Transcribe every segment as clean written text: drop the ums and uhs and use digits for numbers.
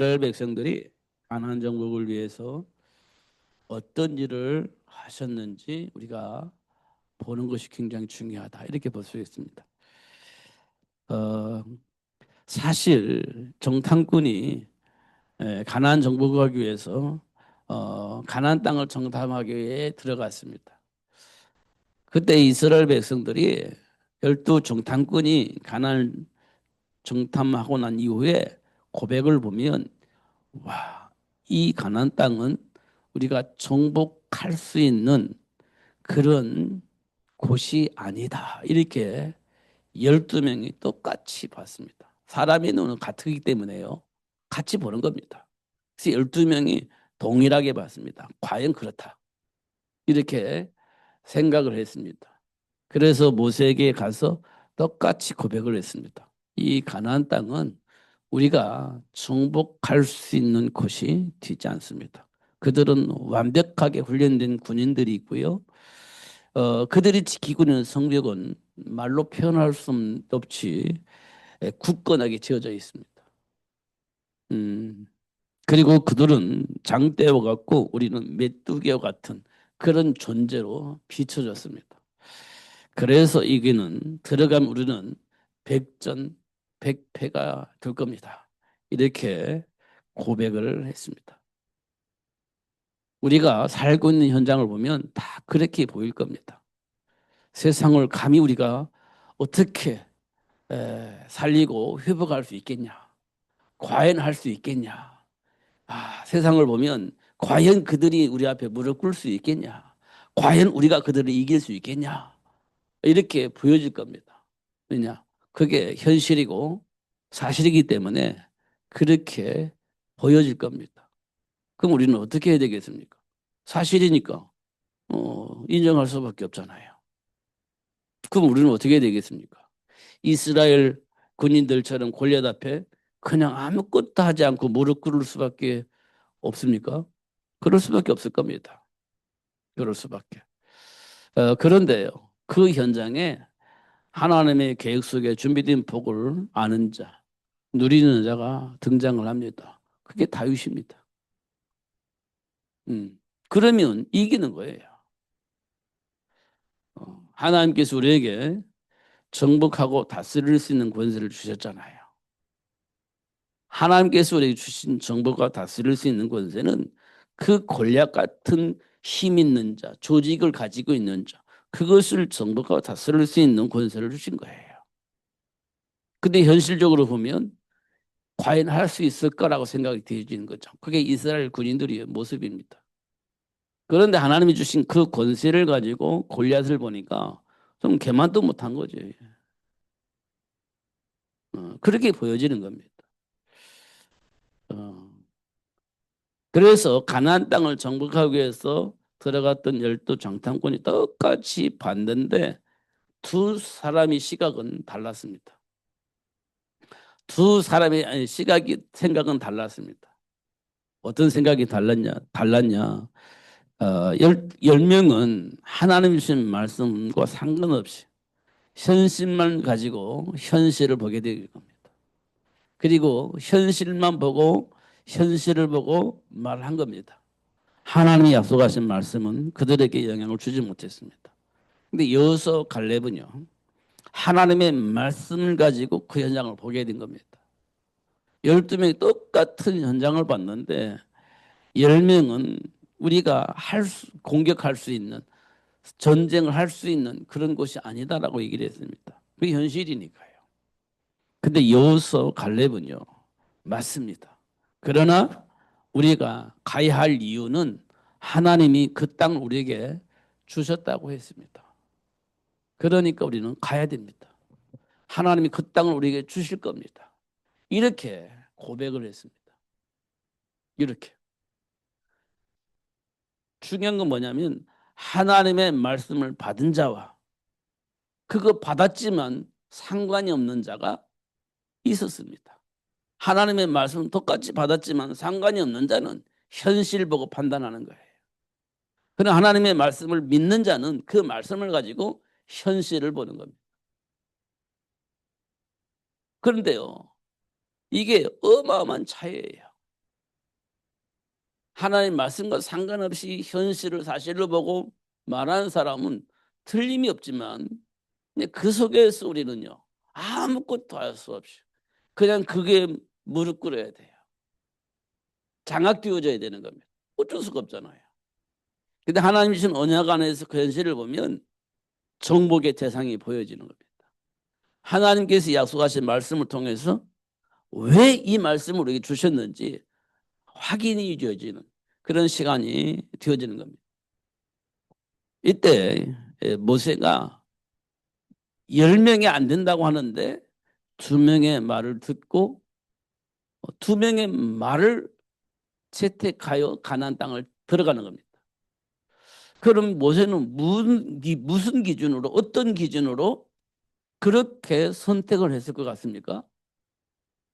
이스라엘 백성들이 가나안 정복을 위해서 어떤 일을 하셨는지 우리가 보는 것이 굉장히 중요하다. 이렇게 볼 수 있습니다. 어, 사실 정탐꾼이 가나안 정복하기 위해서 가나안 땅을 정탐하기 위해 들어갔습니다. 그때 이스라엘 백성들이 12 정탐꾼이 가나안 정탐하고 난 이후에 고백을 보면 와, 이 가나안 땅은 우리가 정복할 수 있는 그런 곳이 아니다. 이렇게 12명이 똑같이 봤습니다. 사람의 눈은 같기 때문에요. 같이 보는 겁니다. 그래서 12명이 동일하게 봤습니다. 과연 그렇다. 이렇게 생각을 했습니다. 그래서 모세에게 가서 똑같이 고백을 했습니다. 이 가나안 땅은 우리가 정복할 수 있는 곳이 되지 않습니다. 그들은 완벽하게 훈련된 군인들이 있고요. 그들이 지키고 있는 성벽은 말로 표현할 수 없이 굳건하게 지어져 있습니다. 음, 그리고 그들은 장대와 같고 우리는 메뚜기와 같은 그런 존재로 비춰졌습니다. 그래서 이기는 들어가면 우리는 백전 백패가 될 겁니다. 이렇게 고백을 했습니다. 우리가 살고 있는 현장을 보면 다 그렇게 보일 겁니다. 세상을 감히 우리가 어떻게 살리고 회복할 수 있겠냐? 과연 할 수 있겠냐? 세상을 보면 과연 그들이 우리 앞에 무릎 꿇을 수 있겠냐? 과연 우리가 그들을 이길 수 있겠냐? 이렇게 보여질 겁니다. 왜냐? 그게 현실이고 사실이기 때문에 그렇게 보여질 겁니다. 그럼 우리는 어떻게 해야 되겠습니까? 사실이니까 인정할 수밖에 없잖아요. 그럼 우리는 어떻게 해야 되겠습니까? 이스라엘 군인들처럼 골리앗 앞에 그냥 아무것도 하지 않고 무릎 꿇을 수밖에 없습니까? 그럴 수밖에 없을 겁니다. 그럴 수밖에. 그런데요, 그 현장에 하나님의 계획 속에 준비된 복을 아는 자, 누리는 자가 등장을 합니다. 그게 다윗입니다. 그러면 이기는 거예요. 하나님께서 우리에게 정복하고 다스릴 수 있는 권세를 주셨잖아요. 하나님께서 우리에게 주신 정복과 다스릴 수 있는 권세는 그 골리앗 같은 힘 있는 자, 조직을 가지고 있는 자, 그것을 정복하고 다스릴 수 있는 권세를 주신 거예요. 근데 현실적으로 보면 과연 할 수 있을 거라고 생각이 되어지는 거죠. 그게 이스라엘 군인들의 모습입니다. 그런데 하나님이 주신 그 권세를 가지고 골리앗을 보니까 좀 개만도 못한 거죠. 그렇게 보여지는 겁니다. 어, 그래서 가나안 땅을 정복하기 위해서 들어갔던 12 정탐꾼이 똑같이 봤는데 두 사람의 시각은 달랐습니다. 두 사람의 시각이 생각은 달랐습니다. 어떤 생각이 달랐냐? 열 명은 하나님 주신 말씀과 상관없이 현실만 가지고 현실을 보게 될 겁니다. 그리고 현실만 보고 현실을 보고 말한 겁니다. 하나님이 약속하신 말씀은 그들에게 영향을 주지 못했습니다. 근데 여호수아 갈렙은요, 하나님의 말씀을 가지고 그 현장을 보게 된 겁니다. 12명이 똑같은 현장을 봤는데 10명은 우리가 공격할 수 있는 전쟁을 할 수 있는 그런 곳이 아니다라고 얘기를 했습니다. 그게 현실이니까요. 근데 여호수아 갈렙은요, 맞습니다. 그러나 우리가 가야 할 이유는 하나님이 그 땅을 우리에게 주셨다고 했습니다. 그러니까 우리는 가야 됩니다. 하나님이 그 땅을 우리에게 주실 겁니다. 이렇게 고백을 했습니다. 이렇게. 중요한 건 뭐냐면 하나님의 말씀을 받은 자와 그거 받았지만 상관이 없는 자가 있었습니다. 하나님의 말씀은 똑같이 받았지만 상관이 없는 자는 현실 보고 판단하는 거예요. 그러나 하나님의 말씀을 믿는 자는 그 말씀을 가지고 현실을 보는 겁니다. 그런데요, 이게 어마어마한 차이예요. 하나님 말씀과 상관없이 현실을 사실로 보고 말하는 사람은 틀림이 없지만 그 속에서 우리는요 아무것도 할 수 없이 그냥 그게 무릎 꿇어야 돼요. 장악되어져야 되는 겁니다. 어쩔 수가 없잖아요. 근데 하나님 주신 언약 안에서 그 현실을 보면 정복의 대상이 보여지는 겁니다. 하나님께서 약속하신 말씀을 통해서 왜 이 말씀을 우리에게 주셨는지 확인이 되어지는 그런 시간이 되어지는 겁니다. 이때 모세가 10명이 안 된다고 하는데 2명의 말을 듣고 2명의 말을 채택하여 가나안 땅을 들어가는 겁니다. 그럼 모세는 무슨 기준으로 어떤 기준으로 그렇게 선택을 했을 것 같습니까?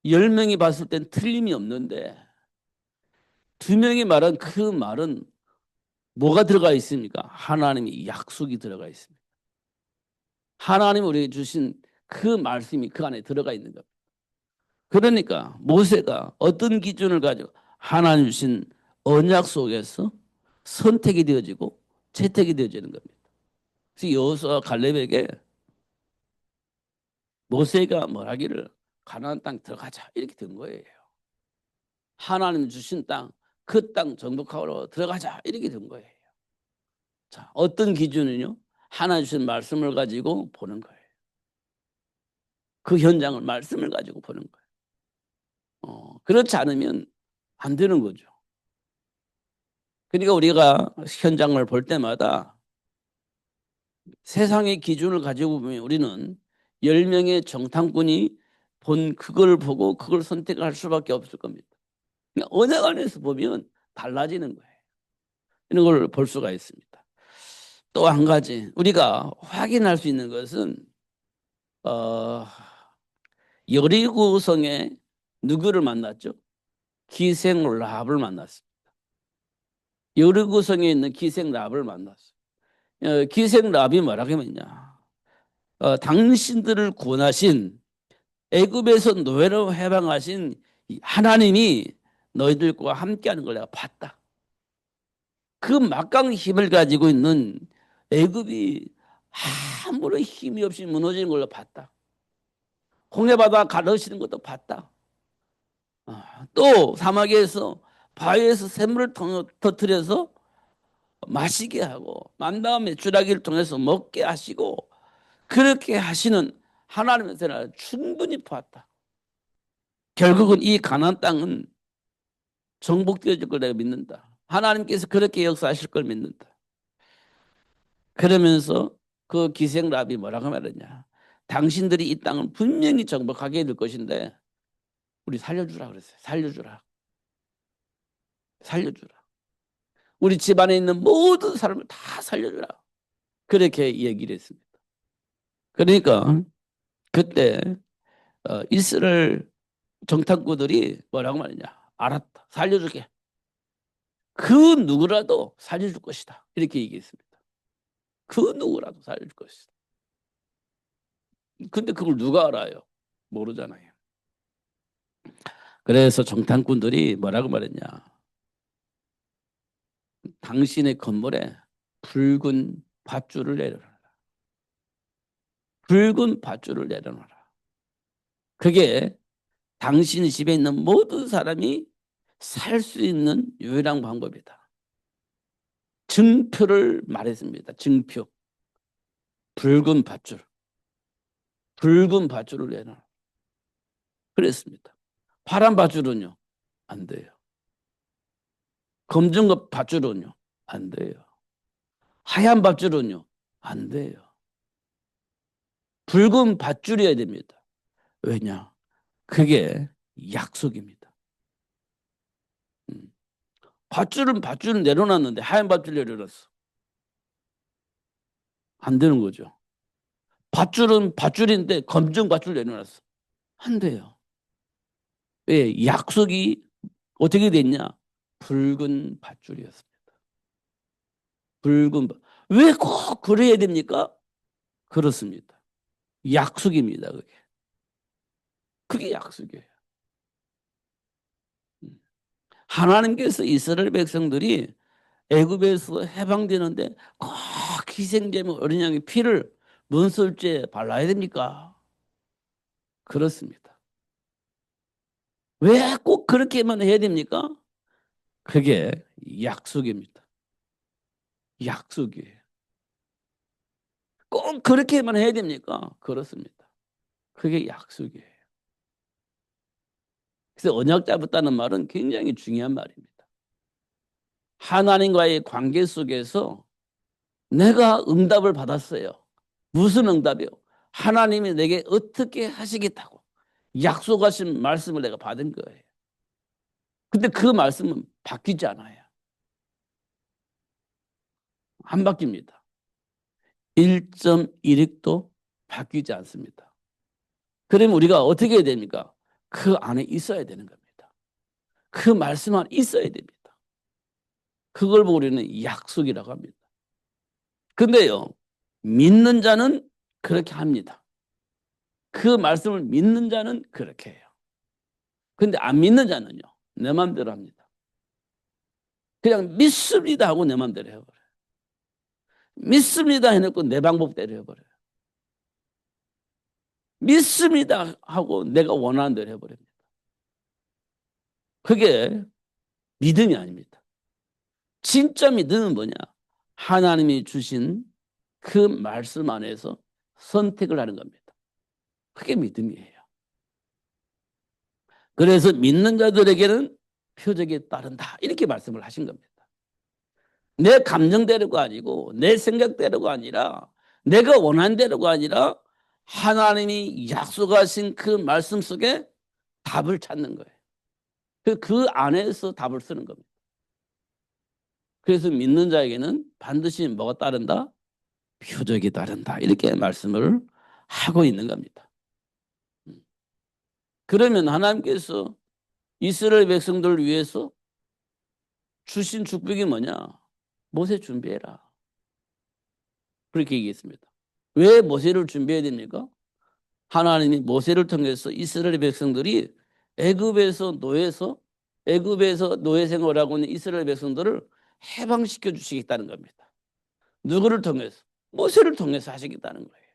10명이 봤을 땐 틀림이 없는데 2명이 말한 그 말은 뭐가 들어가 있습니까? 하나님의 약속이 들어가 있습니다. 하나님이 우리에게 주신 그 말씀이 그 안에 들어가 있는 겁니다. 그러니까 모세가 어떤 기준을 가지고 하나님 주신 언약 속에서 선택이 되어지고 채택이 되어지는 겁니다. 그래서 여호수아 갈렙에게 모세가 뭐라기를 가나안 땅 들어가자 이렇게 된 거예요. 하나님 주신 땅, 그 땅 정복하러 들어가자 이렇게 된 거예요. 자, 어떤 기준은요? 하나님 주신 말씀을 가지고 보는 거예요. 그 현장을 말씀을 가지고 보는 거예요. 그렇지 않으면 안 되는 거죠. 그러니까 우리가 현장을 볼 때마다 세상의 기준을 가지고 보면 우리는 10명의 정탐꾼이 본 그걸 보고 그걸 선택할 수밖에 없을 겁니다. 그러니까 언약 안에서 보면 달라지는 거예요. 이런 걸 볼 수가 있습니다. 또 한 가지 우리가 확인할 수 있는 것은 여리고성에 누구를 만났죠? 기생 라합을 만났습니다. 여리고성에 있는 기생 라합을 만났어요. 기생 라합이 뭐라고 하면요, 당신들을 구원하신 애굽에서 노예로 해방하신 하나님이 너희들과 함께하는 걸 내가 봤다. 그 막강 힘을 가지고 있는 애굽이 아무런 힘이 없이 무너지는 걸로 봤다. 홍해바다 가르시는 것도 봤다. 또 사막에서 바위에서 샘물을 터뜨려서 마시게 하고 만 다음에 주라기를 통해서 먹게 하시고 그렇게 하시는 하나님의 나라를 충분히 보았다. 결국은 이 가나안 땅은 정복되어질 걸 내가 믿는다. 하나님께서 그렇게 역사하실 걸 믿는다. 그러면서 그 기생 랍이 뭐라고 말했냐? 당신들이 이 땅을 분명히 정복하게 될 것인데 우리 살려주라 그랬어요. 살려주라. 살려주라. 우리 집안에 있는 모든 사람을 다 살려주라. 그렇게 얘기를 했습니다. 그러니까 그때 이스라엘 정탐꾼들이 뭐라고 말했냐? 알았다. 살려줄게. 그 누구라도 살려줄 것이다. 이렇게 얘기했습니다. 그 누구라도 살려줄 것이다. 근데 그걸 누가 알아요? 모르잖아요. 그래서 정탐꾼들이 뭐라고 말했냐? 당신의 건물에 붉은 밧줄을 내려놔라. 붉은 밧줄을 내려놔라. 그게 당신 집에 있는 모든 사람이 살 수 있는 유일한 방법이다. 증표를 말했습니다. 증표. 붉은 밧줄. 붉은 밧줄을 내놔. 그랬습니다. 파란 밧줄은요? 안 돼요. 검정 밧줄은요? 안 돼요. 하얀 밧줄은요? 안 돼요. 붉은 밧줄이어야 됩니다. 왜냐? 그게 약속입니다. 밧줄은 내려놨는데 하얀 밧줄 내려놨어. 안 되는 거죠. 밧줄은 밧줄인데 검정 밧줄 내려놨어. 안 돼요. 왜? 약속이 어떻게 됐냐? 붉은 밧줄이었습니다. 붉은 왜 꼭 그래야 됩니까? 그렇습니다. 약속입니다. 그게 약속이에요. 하나님께서 이스라엘 백성들이 애굽에서 해방되는데 꼭 희생제물 어린 양의 피를 문설주에 발라야 됩니까? 그렇습니다. 왜 꼭 그렇게만 해야 됩니까? 그게 약속입니다. 약속이에요. 꼭 그렇게만 해야 됩니까? 그렇습니다. 그게 약속이에요. 그래서 언약 잡았다는 말은 굉장히 중요한 말입니다. 하나님과의 관계 속에서 내가 응답을 받았어요. 무슨 응답이요? 하나님이 내게 어떻게 하시겠다고 약속하신 말씀을 내가 받은 거예요. 근데 그 말씀은 바뀌지 않아요. 안 바뀝니다. 1.1획도 바뀌지 않습니다. 그러면 우리가 어떻게 해야 됩니까? 그 안에 있어야 되는 겁니다. 그 말씀 안에 있어야 됩니다. 그걸 보고 우리는 약속이라고 합니다. 근데요, 믿는 자는 그렇게 합니다. 그 말씀을 믿는 자는 그렇게 해요. 근데 안 믿는 자는요, 내 마음대로 합니다. 그냥 믿습니다 하고 내 마음대로 해버려요. 믿습니다 해놓고 내 방법대로 해버려요. 믿습니다 하고 내가 원하는 대로 해버립니다. 그게 믿음이 아닙니다. 진짜 믿음은 뭐냐? 하나님이 주신 그 말씀 안에서 선택을 하는 겁니다. 그게 믿음이에요. 그래서 믿는 자들에게는 표적이 따른다. 이렇게 말씀을 하신 겁니다. 내 감정대로가 아니고 내 생각대로가 아니라 내가 원하는 대로가 아니라 하나님이 약속하신 그 말씀 속에 답을 찾는 거예요. 그 안에서 답을 쓰는 겁니다. 그래서 믿는 자에게는 반드시 뭐가 따른다? 표적이 따른다. 이렇게 말씀을 하고 있는 겁니다. 그러면 하나님께서 이스라엘 백성들을 위해서 주신 축복이 뭐냐? 모세 준비해라. 그렇게 얘기했습니다. 왜 모세를 준비해야 됩니까? 하나님이 모세를 통해서 이스라엘 백성들이 애굽에서 노예 생활하고 있는 이스라엘 백성들을 해방시켜 주시겠다는 겁니다. 누구를 통해서? 모세를 통해서 하시겠다는 거예요.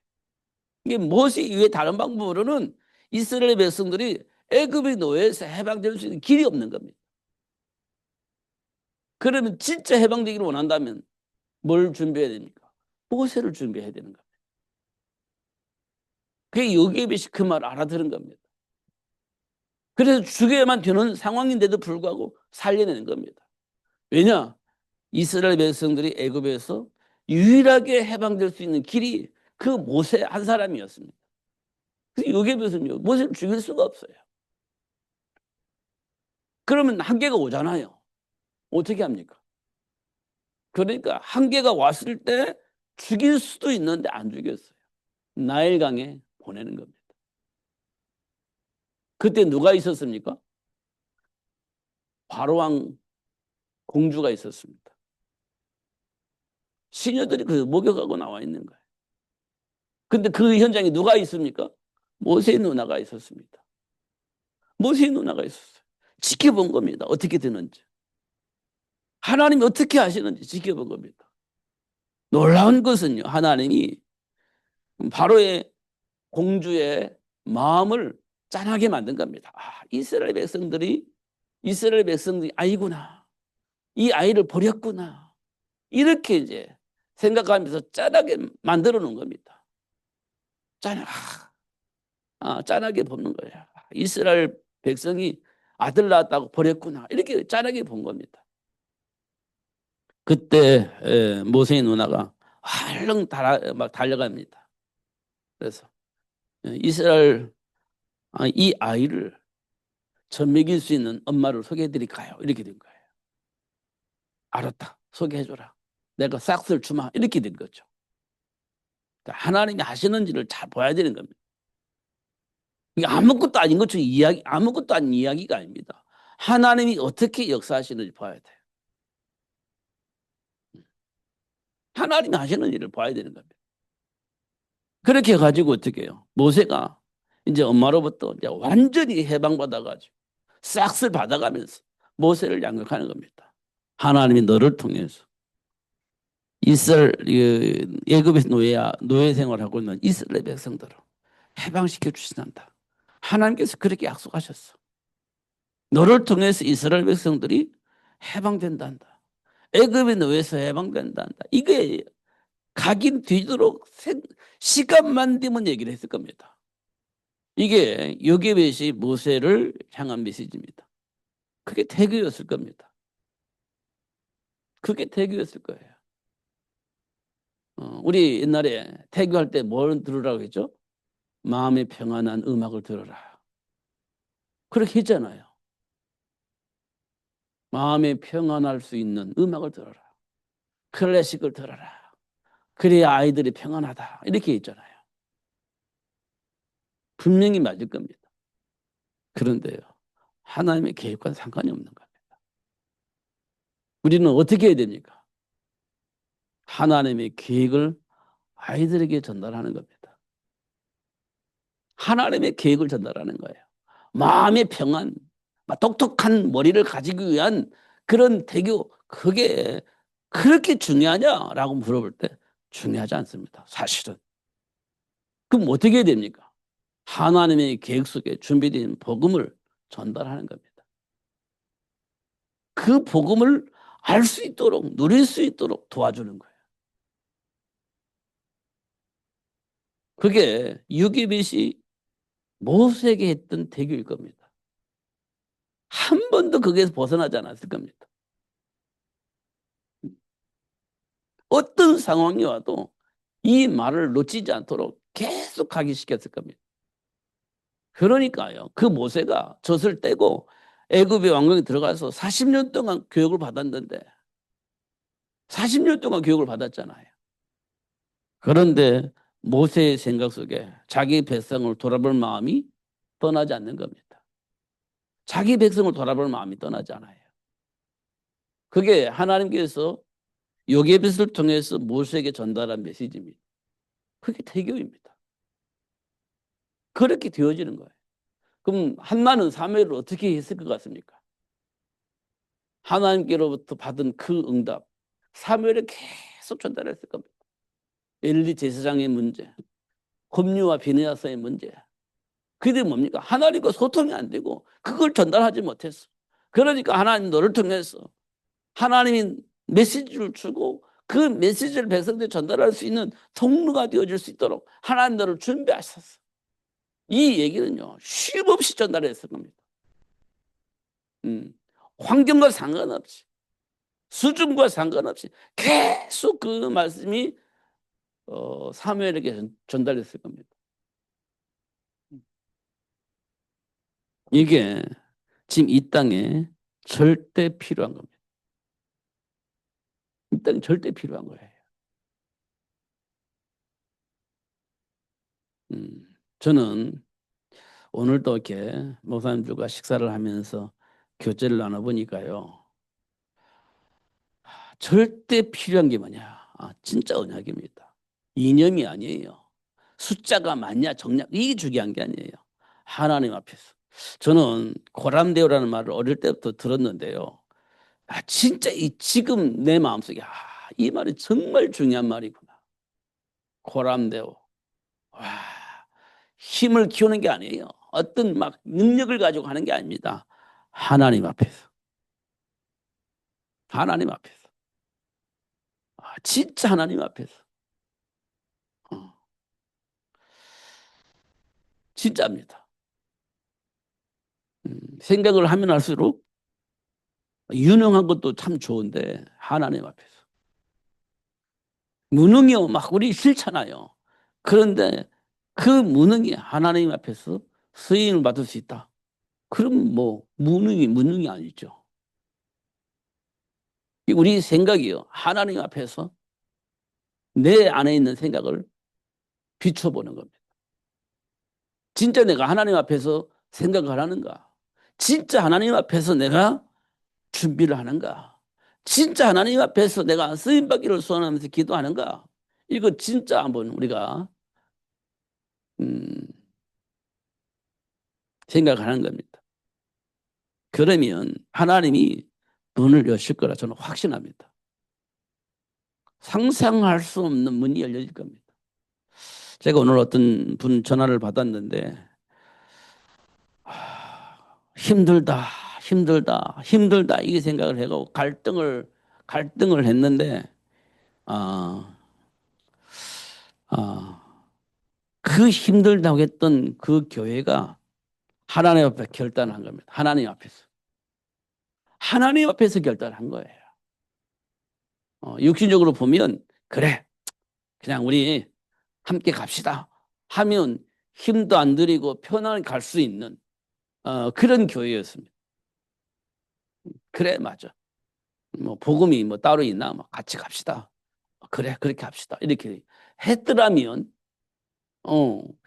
이게 모세 이외에 다른 방법으로는 이스라엘 백성들이 애굽의 노예에서 해방될 수 있는 길이 없는 겁니다. 그러면 진짜 해방되기를 원한다면 뭘 준비해야 됩니까? 모세를 준비해야 되는 겁니다. 그게 요게벳이 그 말 알아들은 겁니다. 그래서 죽여야만 되는 상황인데도 불구하고 살려내는 겁니다. 왜냐? 이스라엘 백성들이 애굽에서 유일하게 해방될 수 있는 길이 그 모세 한 사람이었습니다. 그래서 요게벳은요, 모세를 죽일 수가 없어요. 그러면 한계가 오잖아요. 어떻게 합니까? 그러니까 한계가 왔을 때 죽일 수도 있는데 안 죽였어요. 나일강에 보내는 겁니다. 그때 누가 있었습니까? 바로왕 공주가 있었습니다. 시녀들이 그 목욕하고 나와 있는 거예요. 근데 그 현장에 누가 있습니까? 모세 누나가 있었습니다. 모세 누나가 있었어요. 지켜본 겁니다. 어떻게 되는지. 하나님이 어떻게 하시는지 지켜본 겁니다. 놀라운 것은요, 하나님이 바로의 공주의 마음을 짠하게 만든 겁니다. 아, 이스라엘 백성들이 아이구나. 이 아이를 버렸구나. 이렇게 이제 생각하면서 짠하게 만들어 놓은 겁니다. 짠하게 보는 거예요. 이스라엘 백성이 아들 낳았다고 버렸구나. 이렇게 짠하게 본 겁니다. 그때 모세의 누나가 얼른 막 달려갑니다. 그래서 이스라엘 이 아이를 저 먹일 수 있는 엄마를 소개해드릴까요? 이렇게 된 거예요. 알았다. 소개해줘라. 내가 싹쓸 주마. 이렇게 된 거죠. 그러니까 하나님이 하시는지를 잘 봐야 되는 겁니다. 이게 아무것도 아닌 것처럼 아무것도 아닌 이야기가 아닙니다. 하나님이 어떻게 역사하시는지 봐야 돼요. 하나님이 하시는 일을 봐야 되는 겁니다. 그렇게 해가지고 어떻게 해요? 모세가 이제 엄마로부터 이제 완전히 해방받아가지고 싹쓸 받아가면서 모세를 양육하는 겁니다. 하나님이 너를 통해서 이스라엘 애굽에서 노예 생활하고 있는 이스라엘 백성들을 해방시켜 주신단다. 하나님께서 그렇게 약속하셨어. 너를 통해서 이스라엘 백성들이 해방된단다. 애굽의 노예에서 해방된단다. 이게 각인 뒤도록 시간만 되면 얘기를 했을 겁니다. 이게 요게벳이 모세를 향한 메시지입니다. 그게 태교였을 겁니다. 그게 태교였을 거예요. 우리 옛날에 태교할 때 뭘 들으라고 했죠? 마음의 평안한 음악을 들어라. 그렇게 했잖아요. 마음이 평안할 수 있는 음악을 들어라. 클래식을 들어라. 그래야 아이들이 평안하다. 이렇게 했잖아요. 분명히 맞을 겁니다. 그런데요. 하나님의 계획과는 상관이 없는 겁니다. 우리는 어떻게 해야 됩니까? 하나님의 계획을 아이들에게 전달하는 겁니다. 하나님의 계획을 전달하는 거예요. 마음의 평안, 똑똑한 머리를 가지기 위한 그런 태교, 그게 그렇게 중요하냐라고 물어볼 때 중요하지 않습니다. 사실은. 그럼 어떻게 해야 됩니까? 하나님의 계획 속에 준비된 복음을 전달하는 겁니다. 그 복음을 알 수 있도록, 누릴 수 있도록 도와주는 거예요. 그게 유기벳이 모세에게 했던 태교일 겁니다. 한 번도 거기에서 벗어나지 않았을 겁니다. 어떤 상황이 와도 이 말을 놓치지 않도록 계속 각인시켰을 겁니다. 그러니까요. 그 모세가 젖을 떼고 애굽의 왕궁에 들어가서 40년 동안 교육을 받았는데 40년 동안 교육을 받았잖아요. 그런데 모세의 생각 속에 자기 백성을 돌아볼 마음이 떠나지 않는 겁니다. 자기 백성을 돌아볼 마음이 떠나지 않아요. 그게 하나님께서 요게벳을 통해서 모세에게 전달한 메시지입니다. 그게 태교입니다. 그렇게 되어지는 거예요. 그럼 한나는 사무엘을 어떻게 했을 것 같습니까? 하나님께로부터 받은 그 응답, 사무엘에 계속 전달했을 겁니다. 엘리 제사장의 문제, 홈리와 비느야스의 문제. 그들이 뭡니까? 하나님과 소통이 안 되고 그걸 전달하지 못했어. 그러니까 하나님 너를 통해서 하나님이 메시지를 주고 그 메시지를 백성들이 전달할 수 있는 통로가 되어질 수 있도록 하나님 너를 준비하셨어. 이 얘기는요, 쉼없이 전달했을 겁니다. 환경과 상관없이, 수준과 상관없이 계속 그 말씀이 사무엘에게 전달됐을 겁니다. 이게 지금 이 땅에 절대 필요한 겁니다. 이 땅에 절대 필요한 거예요. 저는 오늘도 이렇게 목사님들과 식사를 하면서 교제를 나눠보니까요. 절대 필요한 게 뭐냐? 진짜 언약입니다. 이념이 아니에요. 숫자가 많냐 적냐 이게 중요한 게 아니에요. 하나님 앞에서. 저는 고람되오라는 말을 어릴 때부터 들었는데요. 진짜 지금 내 마음속에 이 말이 정말 중요한 말이구나. 고람되오. 와, 힘을 키우는 게 아니에요. 어떤 막 능력을 가지고 하는 게 아닙니다. 하나님 앞에서. 하나님 앞에서. 진짜 하나님 앞에서. 어, 진짜입니다. 생각을 하면 할수록 유능한 것도 참 좋은데 하나님 앞에서. 무능이요. 막 우리 싫잖아요. 그런데 그 무능이 하나님 앞에서 쓰임을 받을 수 있다. 그럼 뭐 무능이 아니죠. 우리 생각이요. 하나님 앞에서 내 안에 있는 생각을 비춰보는 겁니다. 진짜 내가 하나님 앞에서 생각을 하는가? 진짜 하나님 앞에서 내가 준비를 하는가? 진짜 하나님 앞에서 내가 쓰임받기를 소원하면서 기도하는가? 이거 진짜 한번 우리가 생각하는 겁니다. 그러면 하나님이 문을 여실 거라 저는 확신합니다. 상상할 수 없는 문이 열릴 겁니다. 제가 오늘 어떤 분 전화를 받았는데 힘들다, 힘들다, 힘들다 이 생각을 해고 갈등을 했는데 아, 아, 그 힘들다고 했던 그 교회가 하나님 앞에 결단한 겁니다. 하나님 앞에서. 하나님 앞에서 결단한 거예요. 육신적으로 보면 그래 그냥 우리 함께 갑시다 하면 힘도 안 들이고 편안히 갈 수 있는 그런 교회였습니다. 그래 맞아. 뭐 복음이 뭐 따로 있나? 뭐 같이 갑시다. 그래 그렇게 합시다. 이렇게 했더라면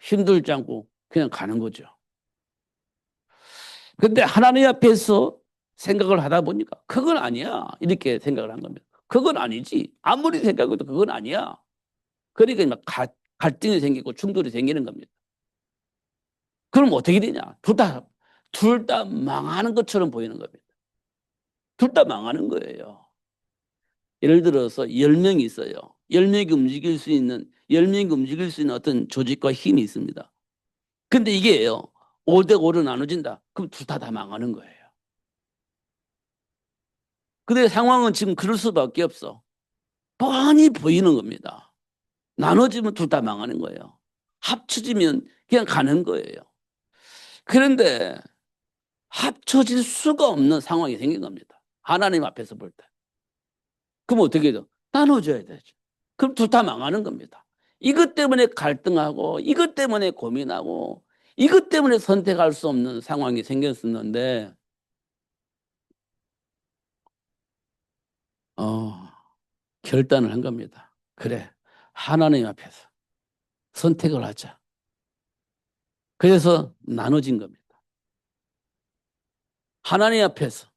힘들지 않고 그냥 가는 거죠. 근데 하나님 앞에서 생각을 하다 보니까 그건 아니야. 이렇게 생각을 한 겁니다. 그건 아니지. 아무리 생각해도 그건 아니야. 그러니까 막 갈등이 생기고 충돌이 생기는 겁니다. 그럼 어떻게 되냐? 둘 다 망하는 것처럼 보이는 겁니다. 둘 다 망하는 거예요. 예를 들어서 10명이 있어요. 10명이 움직일 수 있는, 10명이 움직일 수 있는 어떤 조직과 힘이 있습니다. 근데 이게요, 5대 5로 나눠진다. 그럼 둘 다 망하는 거예요. 근데 상황은 지금 그럴 수밖에 없어. 뻔히 보이는 겁니다. 나눠지면 둘 다 망하는 거예요. 합쳐지면 그냥 가는 거예요. 그런데 합쳐질 수가 없는 상황이 생긴 겁니다. 하나님 앞에서 볼 때. 그럼 어떻게 해요? 나눠줘야 되죠. 그럼 둘 다 망하는 겁니다. 이것 때문에 갈등하고 이것 때문에 고민하고 이것 때문에 선택할 수 없는 상황이 생겼었는데 어, 결단을 한 겁니다. 그래, 하나님 앞에서 선택을 하자. 그래서 나눠진 겁니다. 하나님 앞에서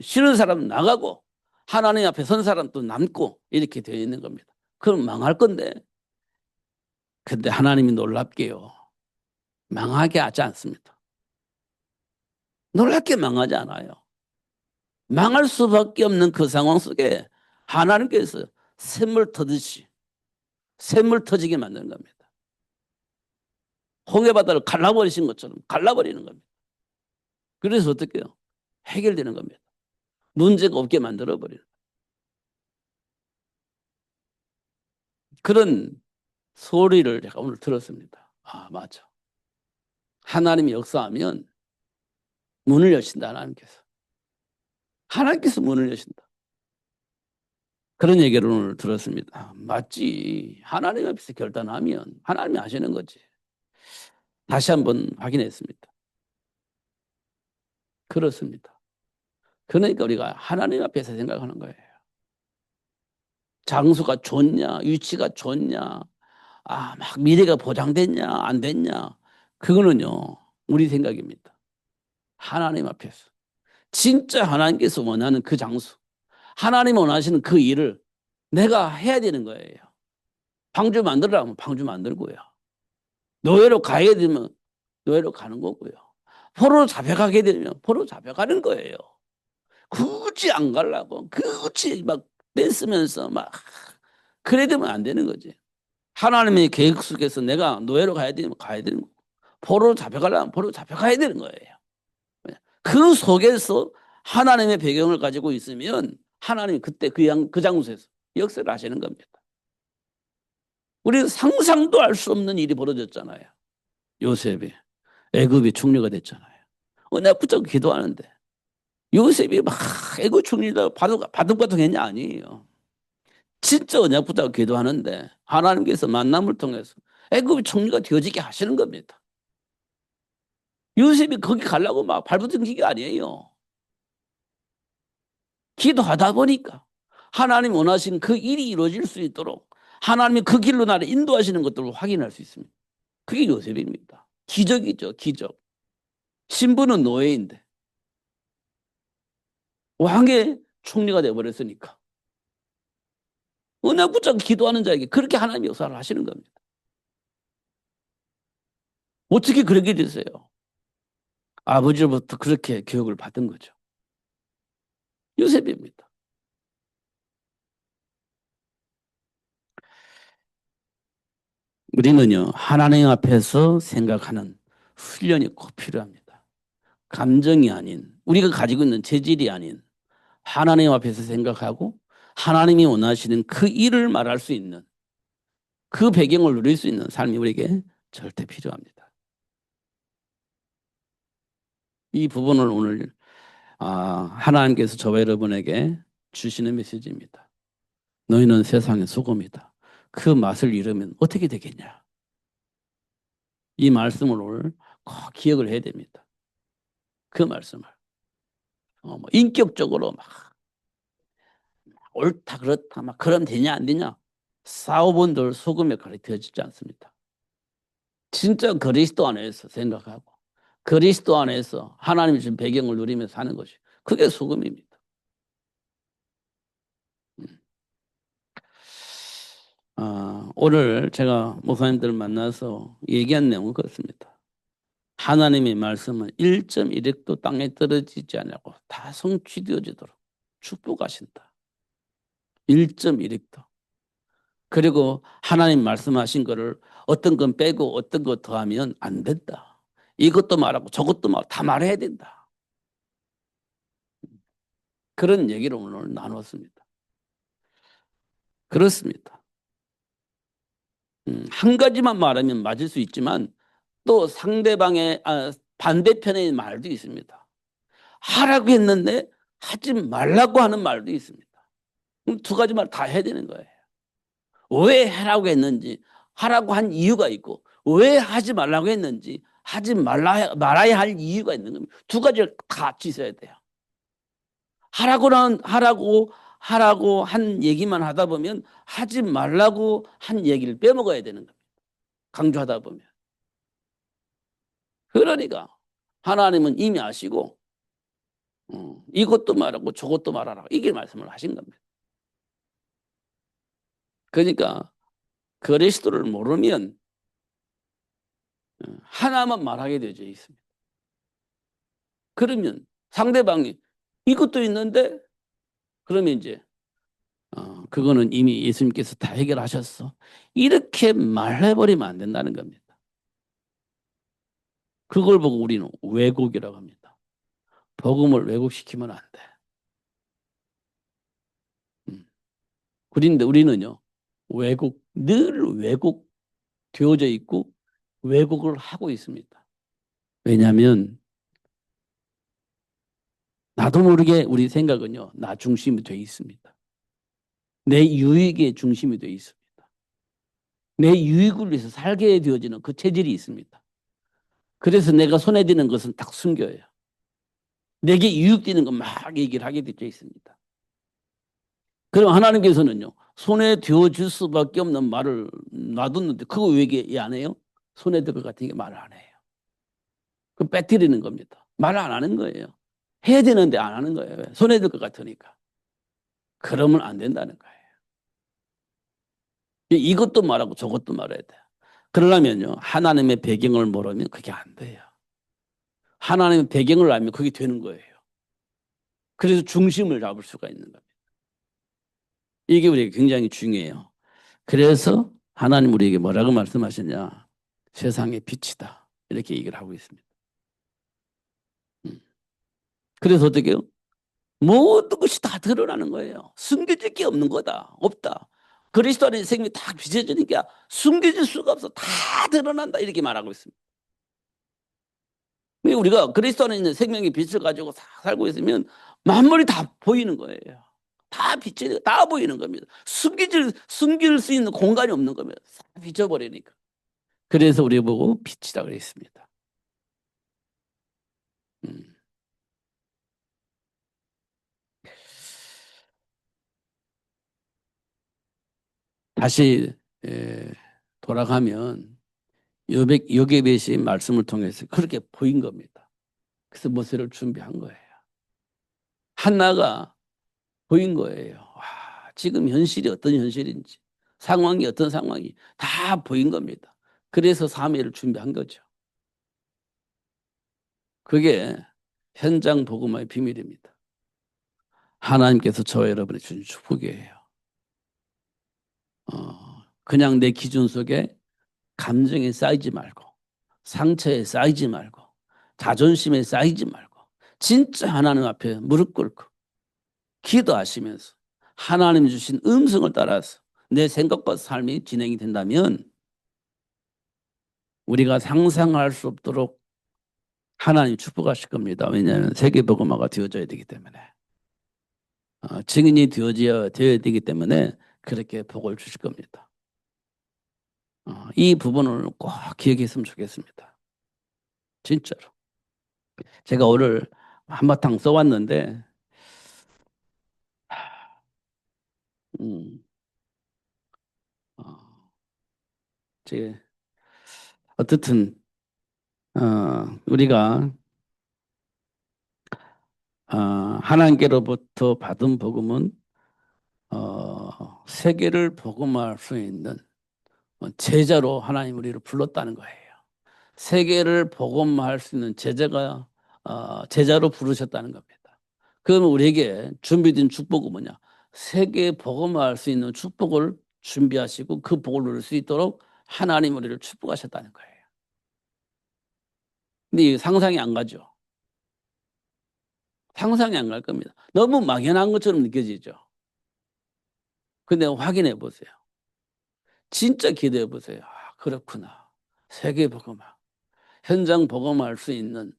싫은 사람 나가고 하나님 앞에 선 사람 또 남고 이렇게 되어 있는 겁니다. 그럼 망할 건데 근데 하나님이 놀랍게요. 망하게 하지 않습니다. 놀랍게 망하지 않아요. 망할 수밖에 없는 그 상황 속에 하나님께서 샘물 터듯이 샘물 터지게 만드는 겁니다. 홍해바다를 갈라버리신 것처럼 갈라버리는 겁니다. 그래서 어떻게 해요? 해결되는 겁니다. 문제가 없게 만들어버리는 그런 소리를 제가 오늘 들었습니다. 아, 맞아. 하나님이 역사하면 문을 여신다, 하나님께서. 하나님께서 문을 여신다. 그런 얘기를 오늘 들었습니다. 맞지. 하나님 앞에서 결단하면 하나님이 하시는 거지. 다시 한번 확인했습니다. 그렇습니다. 그러니까 우리가 하나님 앞에서 생각하는 거예요. 장수가 좋냐, 위치가 좋냐, 막 미래가 보장됐냐, 안 됐냐. 그거는요, 우리 생각입니다. 하나님 앞에서. 진짜 하나님께서 원하는 그 장수, 하나님 원하시는 그 일을 내가 해야 되는 거예요. 방주 만들으라면 방주 만들고요. 노예로 가야 되면 노예로 가는 거고요. 포로로 잡혀가게 되면 포로로 잡혀가는 거예요. 굳이 안 가려고 굳이 막 떼쓰면서 막 그래 되면 안 되는 거지. 하나님의 계획 속에서 내가 노예로 가야 되면 가야 되는 거고 포로로 잡혀가려면 포로로 잡혀가야 되는 거예요. 그 속에서 하나님의 배경을 가지고 있으면 하나님이 그때 그 장소에서 역사를 하시는 겁니다. 우리는 상상도 할 수 없는 일이 벌어졌잖아요. 요셉이 애굽의 총리가 됐잖아요. 내가 붙잡고 기도하는데 요셉이 막 애굽 총리다 바둑바둑 했냐 아니에요. 진짜 언약 붙잡고 기도하는데 하나님께서 만남을 통해서 애굽의 총리가 되어지게 하시는 겁니다. 요셉이 거기 가려고 막 발버둥친 게 아니에요. 기도하다 보니까 하나님 원하신 그 일이 이루어질 수 있도록 하나님이 그 길로 나를 인도하시는 것들을 확인할 수 있습니다. 그게 요셉입니다. 기적이죠, 기적. 신부는 노예인데 왕의 총리가 되어버렸으니까 언약 붙잡고 기도하는 자에게 그렇게 하나님 역사를 하시는 겁니다. 어떻게 그렇게 되세요? 아버지로부터 그렇게 교육을 받은 거죠. 요셉입니다. 우리는요, 하나님 앞에서 생각하는 훈련이 꼭 필요합니다. 감정이 아닌, 우리가 가지고 있는 재질이 아닌, 하나님 앞에서 생각하고, 하나님이 원하시는 그 일을 말할 수 있는, 그 배경을 누릴 수 있는 삶이 우리에게 절대 필요합니다. 이 부분을 오늘 하나님께서 저와 여러분에게 주시는 메시지입니다. 너희는 세상의 소금이다. 그 맛을 잃으면 어떻게 되겠냐? 이 말씀을 오늘 꼭 기억을 해야 됩니다. 그 말씀을. 뭐 인격적으로 막 옳다 그렇다 막 그럼 되냐 안 되냐 싸워본들 소금에 가르쳐지지 않습니다. 진짜 그리스도 안에서 생각하고 그리스도 안에서 하나님이 주신 배경을 누리며 사는 것이 그게 소금입니다. 오늘 제가 목사님들 만나서 얘기한 내용은 그렇습니다. 하나님의 말씀은 1.1획도 땅에 떨어지지 않고 다 성취되어지도록 축복하신다. 1.1획도. 그리고 하나님 말씀하신 거를 어떤 건 빼고 어떤 거 더하면 안 된다. 이것도 말하고 저것도 말하고 다 말해야 된다. 그런 얘기를 오늘 나눴습니다. 그렇습니다. 한 가지만 말하면 맞을 수 있지만 또 상대방의 반대편의 말도 있습니다. 하라고 했는데 하지 말라고 하는 말도 있습니다. 그럼 두 가지 말 다 해야 되는 거예요. 왜 하라고 했는지 하라고 한 이유가 있고 왜 하지 말라고 했는지 하지 말아야 할 이유가 있는 겁니다. 두 가지를 같이 있어야 돼요. 하라고 한 얘기만 하다 보면 하지 말라고 한 얘기를 빼먹어야 되는 겁니다. 강조하다 보면. 그러니까 하나님은 이미 아시고 이것도 말하고 저것도 말하라 이게 말씀을 하신 겁니다. 그러니까 그리스도를 모르면 하나만 말하게 되어 있습니다. 그러면 상대방이 이것도 있는데 그러면 이제 그거는 이미 예수님께서 다 해결하셨어. 이렇게 말해버리면 안 된다는 겁니다. 그걸 보고 우리는 왜곡이라고 합니다. 복음을 왜곡시키면 안 돼. 그런데 우리는요. 늘 왜곡되어져 있고 왜곡을 하고 있습니다. 왜냐하면 나도 모르게 우리 생각은요. 나 중심이 돼 있습니다. 내 유익에 중심이 돼 있습니다. 내 유익을 위해서 살게 되어지는 그 체질이 있습니다. 그래서 내가 손에 드는 것은 딱 숨겨요. 내게 유익되는 것 막 얘기를 하게 되어 있습니다. 그럼 하나님께서는요. 손에 되어줄 수밖에 없는 말을 놔뒀는데 그거 왜 얘기 안 해요? 손에 들 것 같으니까 말을 안 해요. 그 빼뜨리는 겁니다. 말을 안 하는 거예요. 해야 되는데 안 하는 거예요. 왜? 손에 들 것 같으니까. 그러면 안 된다는 거예요. 이것도 말하고 저것도 말해야 돼요. 그러려면요. 하나님의 배경을 모르면 그게 안 돼요. 하나님의 배경을 알면 그게 되는 거예요. 그래서 중심을 잡을 수가 있는 겁니다. 이게 우리에게 굉장히 중요해요. 그래서 하나님 우리에게 뭐라고 말씀하셨냐. 세상의 빛이다. 이렇게 얘기를 하고 있습니다. 그래서 어떻게 해요? 모든 것이 다 드러나는 거예요. 숨겨질 게 없는 거다. 없다. 그리스도 안에 생명이 다 비춰지니까 숨겨질 수가 없어. 다 드러난다. 이렇게 말하고 있습니다. 우리가 그리스도 안에 있는 생명의 빛을 가지고 살고 있으면 만물이 다 보이는 거예요. 다 빛이 다 보이는 겁니다. 숨길 수 있는 공간이 없는 겁니다. 다 비춰버리니까. 그래서 우리 보고 빛이라 그랬습니다. 다시 돌아가면 요게벳이 말씀을 통해서 그렇게 보인 겁니다. 그래서 모세를 준비한 거예요. 한나가 보인 거예요. 와, 지금 현실이 어떤 현실인지 상황이 어떤 상황이 다 보인 겁니다. 그래서 사무엘을 준비한 거죠. 그게 현장 복음화의 비밀입니다. 하나님께서 저와 여러분의 주신 축복이에요. 그냥 내 기준 속에 감정에 쌓이지 말고, 상처에 쌓이지 말고, 자존심에 쌓이지 말고, 진짜 하나님 앞에 무릎 꿇고 기도하시면서 하나님 주신 음성을 따라서 내 생각과 삶이 진행이 된다면 우리가 상상할 수 없도록 하나님 축복하실 겁니다. 왜냐하면 세계복음화가 되어져야 되기 때문에, 증인이 되어야 되기 때문에 그렇게 복을 주실 겁니다. 이 부분을 꼭 기억했으면 좋겠습니다. 진짜로. 제가 오늘 한바탕 써왔는데, 음, 어, 제 어떻든 우리가 하나님께로부터 받은 복음은 세계를 복음할 수 있는 제자로 하나님 우리를 불렀다는 거예요. 세계를 복음할 수 있는 제자가 제자로 부르셨다는 겁니다. 그러면 우리에게 준비된 축복은 뭐냐? 세계 복음할 수 있는 축복을 준비하시고 그 복을 누릴 수 있도록 하나님 우리를 축복하셨다는 거예요. 근데 이 상상이 안 가죠. 상상이 안 갈 겁니다. 너무 막연한 것처럼 느껴지죠. 근데 확인해 보세요. 진짜 기대해 보세요. 그렇구나. 세계 복음화, 현장 복음할 수 있는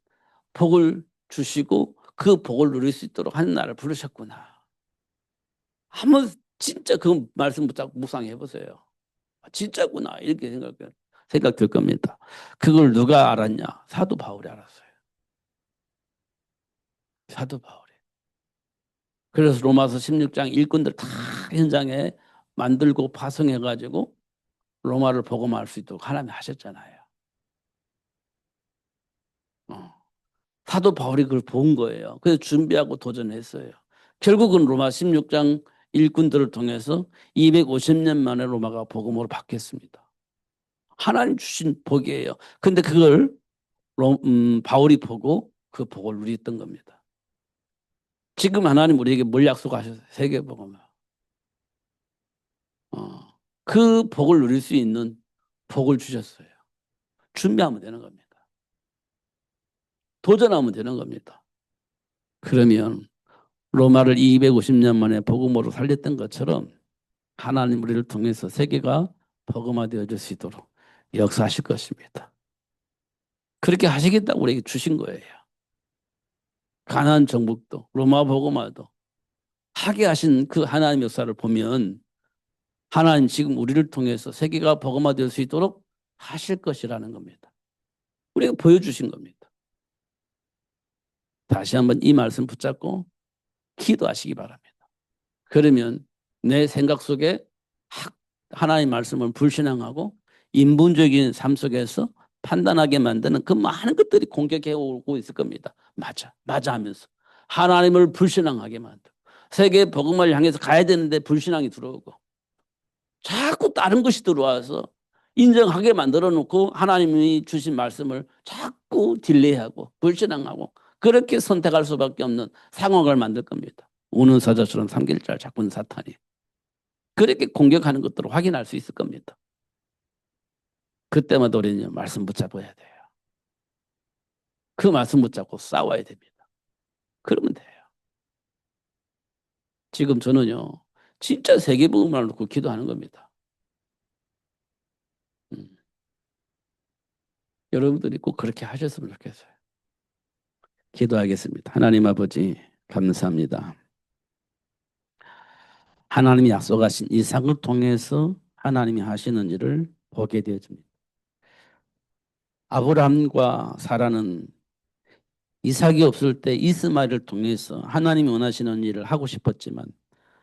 복을 주시고 그 복을 누릴 수 있도록 하는 나를 부르셨구나. 한번 진짜 그 말씀 붙잡고 묵상해 보세요. 진짜구나 이렇게 생각될 겁니다. 그걸 누가 알았냐? 사도 바울이 알았어요. 사도 바울이. 그래서 로마서 16장 일꾼들 다 현장에 만들고 파송해가지고 로마를 복음할 수 있도록 하나님이 하셨잖아요. 사도 바울이 그걸 본 거예요. 그래서 준비하고 도전했어요. 결국은 로마 16장 일꾼들을 통해서 250년 만에 로마가 복음으로 바뀌었습니다. 하나님 주신 복이에요. 근데 그걸 바울이 보고 그 복을 누렸던 겁니다. 지금 하나님 우리에게 뭘 약속하셨어요? 세계복음을. 그 복을 누릴 수 있는 복을 주셨어요. 준비하면 되는 겁니다. 도전하면 되는 겁니다. 그러면 로마를 250년 만에 복음으로 살렸던 것처럼 하나님 우리를 통해서 세계가 복음화되어질 수 있도록 역사하실 것입니다. 그렇게 하시겠다고 우리에게 주신 거예요. 가나안 정복도 로마 복음화도 하게 하신 그 하나님 역사를 보면 하나님 지금 우리를 통해서 세계가 복음화될 수 있도록 하실 것이라는 겁니다. 우리가 보여주신 겁니다. 다시 한번 이 말씀 붙잡고 기도하시기 바랍니다. 그러면 내 생각 속에 하나님 말씀을 불신앙하고 인본적인 삶 속에서 판단하게 만드는 그 많은 것들이 공격해 오고 있을 겁니다. 맞아, 맞아 하면서 하나님을 불신앙하게 만들고 세계 복음을 향해서 가야 되는데 불신앙이 들어오고 자꾸 다른 것이 들어와서 인정하게 만들어 놓고 하나님이 주신 말씀을 자꾸 딜레이하고 불신앙하고 그렇게 선택할 수밖에 없는 상황을 만들 겁니다. 우는 사자처럼 삼킬 줄 잡은 사탄이. 그렇게 공격하는 것들을 확인할 수 있을 겁니다. 그때마다 우리는 말씀 붙잡아야 돼요. 그 말씀 붙잡고 싸워야 됩니다. 그러면 돼요. 지금 저는요. 진짜 세계복음을 놓고 기도하는 겁니다. 여러분들이 꼭 그렇게 하셨으면 좋겠어요. 기도하겠습니다. 하나님 아버지 감사합니다. 하나님이 약속하신 이삭을 통해서 하나님이 하시는 일을 보게 되어집니다. 아브라함과 사라는 이삭이 없을 때 이스마엘을 통해서 하나님이 원하시는 일을 하고 싶었지만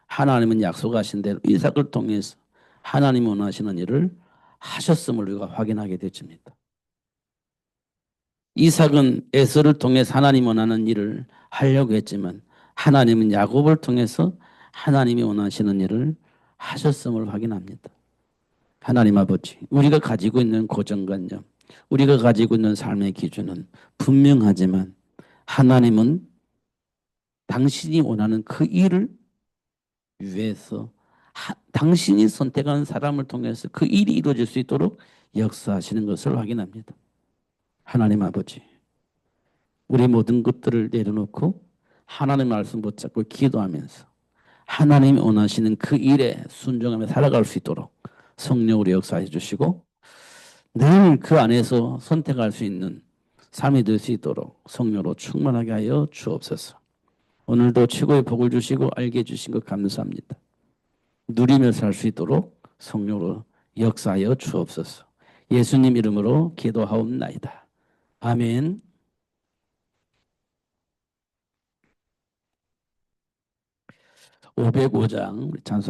하나님은 약속하신 대로 이삭을 통해서 하나님이 원하시는 일을 하셨음을 우리가 확인하게 되집니다. 이삭은 에서를 통해서 하나님 원하는 일을 하려고 했지만 하나님은 야곱을 통해서 하나님이 원하시는 일을 하셨음을 확인합니다. 하나님 아버지, 우리가 가지고 있는 고정관념, 우리가 가지고 있는 삶의 기준은 분명하지만 하나님은 당신이 원하는 그 일을 위해서 당신이 선택한 사람을 통해서 그 일이 이루어질 수 있도록 역사하시는 것을 확인합니다. 하나님 아버지, 우리 모든 것들을 내려놓고 하나님의 말씀 붙잡고 기도하면서 하나님이 원하시는 그 일에 순종하며 살아갈 수 있도록 성령으로 역사해 주시고 늘 그 안에서 선택할 수 있는 삶이 될 수 있도록 성령으로 충만하게 하여 주옵소서. 오늘도 최고의 복을 주시고 알게 해주신 것 감사합니다. 누리며 살 수 있도록 성령으로 역사하여 주옵소서. 예수님 이름으로 기도하옵나이다. 아멘. 505장 찬송